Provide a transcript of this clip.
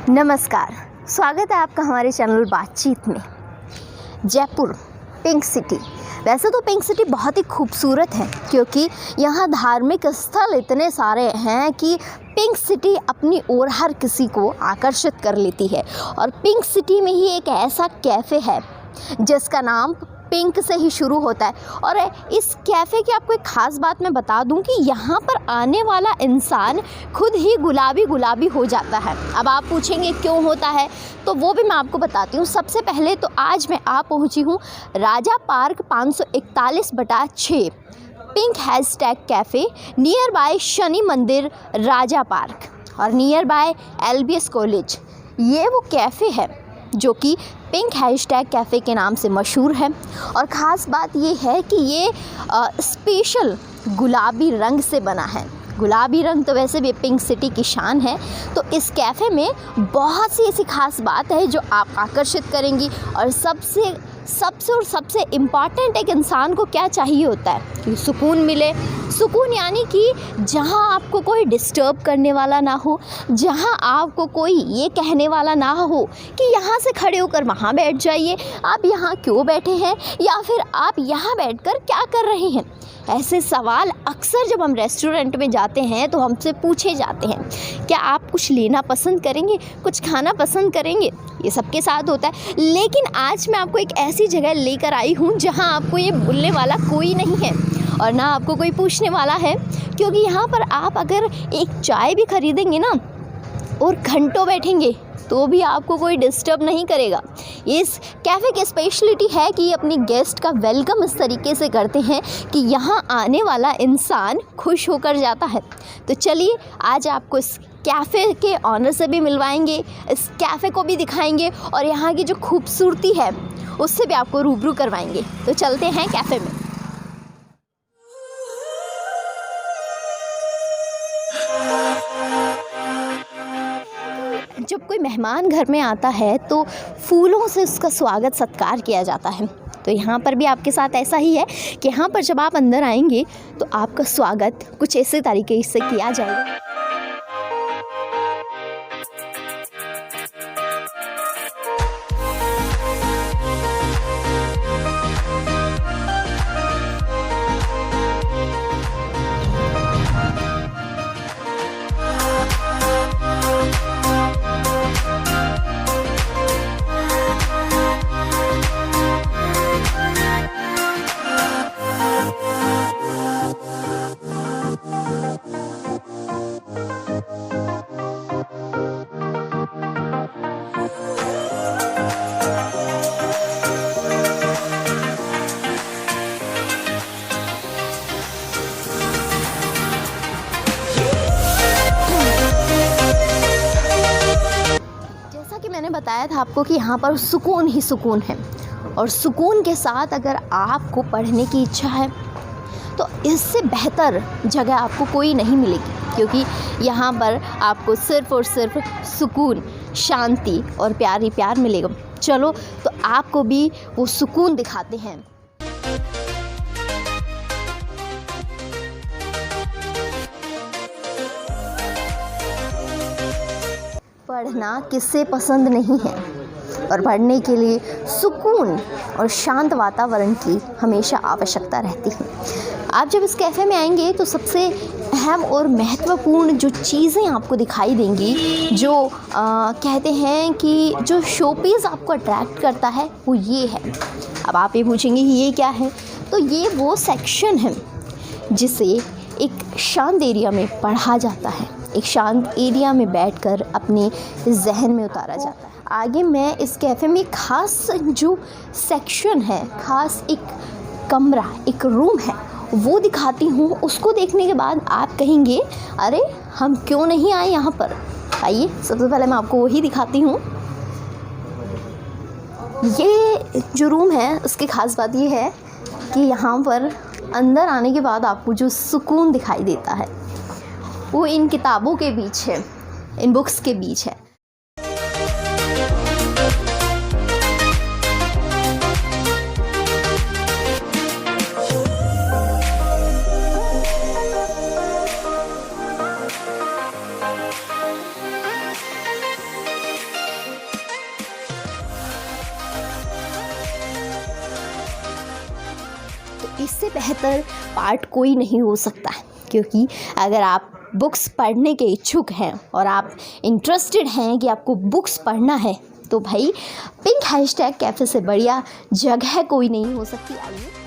नमस्कार, स्वागत है आपका हमारे चैनल बातचीत में। Jaipur pink city. वैसे तो पिंक सिटी बहुत ही खूबसूरत है क्योंकि यहाँ धार्मिक स्थल इतने सारे हैं कि पिंक सिटी अपनी ओर हर किसी को आकर्षित कर लेती है। और पिंक सिटी में ही एक ऐसा कैफ़े है जिसका नाम पिंक से ही शुरू होता है। और इस कैफ़े की आपको एक ख़ास बात मैं बता दूं कि यहाँ पर आने वाला इंसान खुद ही गुलाबी गुलाबी हो जाता है। अब आप पूछेंगे क्यों होता है, तो वो भी मैं आपको बताती हूँ। सबसे पहले तो आज मैं आ पहुँची हूँ Raja park 541/6 pink hashtag cafe near by Shani मंदिर राजा पार्क और नियर बाय LBS कॉलेज। ये वो कैफ़े है जो कि पिंक हैशटैग कैफ़े के नाम से मशहूर है। और ख़ास बात ये है कि ये स्पेशल गुलाबी रंग से बना है। गुलाबी रंग तो वैसे भी पिंक सिटी की शान है। तो इस कैफ़े में बहुत सी ऐसी ख़ास बात है जो आप आकर्षित करेंगी। और सबसे इम्पॉर्टेंट एक इंसान को क्या चाहिए होता है कि सुकून मिले। सुकून यानी कि जहाँ आपको कोई डिस्टर्ब करने वाला ना हो, जहाँ आपको कोई ये कहने वाला ना हो कि यहाँ से खड़े होकर वहाँ बैठ जाइए, आप यहाँ क्यों बैठे हैं या फिर आप यहाँ बैठकर क्या कर रहे हैं। ऐसे सवाल अक्सर जब हम रेस्टोरेंट में जाते हैं तो हमसे पूछे जाते हैं, क्या आप कुछ लेना पसंद करेंगे, कुछ खाना पसंद करेंगे। ये सबके साथ होता है। लेकिन आज मैं आपको एक ऐसी जगह लेकर आई हूँ जहाँ आपको ये बोलने वाला कोई नहीं है और ना आपको कोई पूछने वाला है, क्योंकि यहाँ पर आप अगर एक चाय भी खरीदेंगे ना और घंटों बैठेंगे तो भी आपको कोई डिस्टर्ब नहीं करेगा। इस कैफ़े की स्पेशलिटी है कि अपनी गेस्ट का वेलकम इस तरीके से करते हैं कि यहाँ आने वाला इंसान खुश होकर जाता है। तो चलिए आज आपको इस कैफ़े के ऑनर से भी मिलवाएंगे, इस कैफ़े को भी दिखाएंगे और यहाँ की जो खूबसूरती है उससे भी आपको रूबरू करवाएंगे। तो चलते हैं कैफ़े में। जब कोई मेहमान घर में आता है तो फूलों से उसका स्वागत सत्कार किया जाता है। तो यहाँ पर भी आपके साथ ऐसा ही है कि यहाँ पर जब आप अंदर आएंगे तो आपका स्वागत कुछ ऐसे तरीके से किया जाएगा। मैंने बताया था आपको कि यहाँ पर सुकून ही सुकून है और सुकून के साथ अगर आपको पढ़ने की इच्छा है तो इससे बेहतर जगह आपको कोई नहीं मिलेगी, क्योंकि यहाँ पर आपको सिर्फ़ और सिर्फ सुकून, शांति और प्यार ही प्यार मिलेगा। चलो तो आपको भी वो सुकून दिखाते हैं। पढ़ना किससे पसंद नहीं है और पढ़ने के लिए सुकून और शांत वातावरण की हमेशा आवश्यकता रहती है। आप जब इस कैफ़े में आएंगे तो सबसे अहम और महत्वपूर्ण जो चीज़ें आपको दिखाई देंगी, जो कहते हैं कि जो शोपीस आपको अट्रैक्ट करता है वो ये है। अब आप ये पूछेंगे कि ये क्या है, तो ये वो सेक्शन है जिसे एक शांत एरिया में पढ़ा जाता है, एक शांत एरिया में बैठकर अपने जहन में उतारा जाता है। आगे मैं इस कैफ़े में ख़ास जो सेक्शन है, ख़ास एक कमरा, एक रूम है, वो दिखाती हूँ। उसको देखने के बाद आप कहेंगे अरे हम क्यों नहीं आए यहाँ पर। आइए सबसे पहले मैं आपको वही दिखाती हूँ। ये जो रूम है उसकी ख़ास बात ये है कि यहाँ पर अंदर आने के बाद आपको जो सुकून दिखाई देता है वो इन किताबों के बीच है, इन बुक्स के बीच है। इससे बेहतर पार्ट कोई नहीं हो सकता है, क्योंकि अगर आप बुक्स पढ़ने के इच्छुक हैं और आप इंटरेस्टेड हैं कि आपको बुक्स पढ़ना है, तो भाई पिंक हैशटैग कैफ़े से बढ़िया जगह कोई नहीं हो सकती। आइए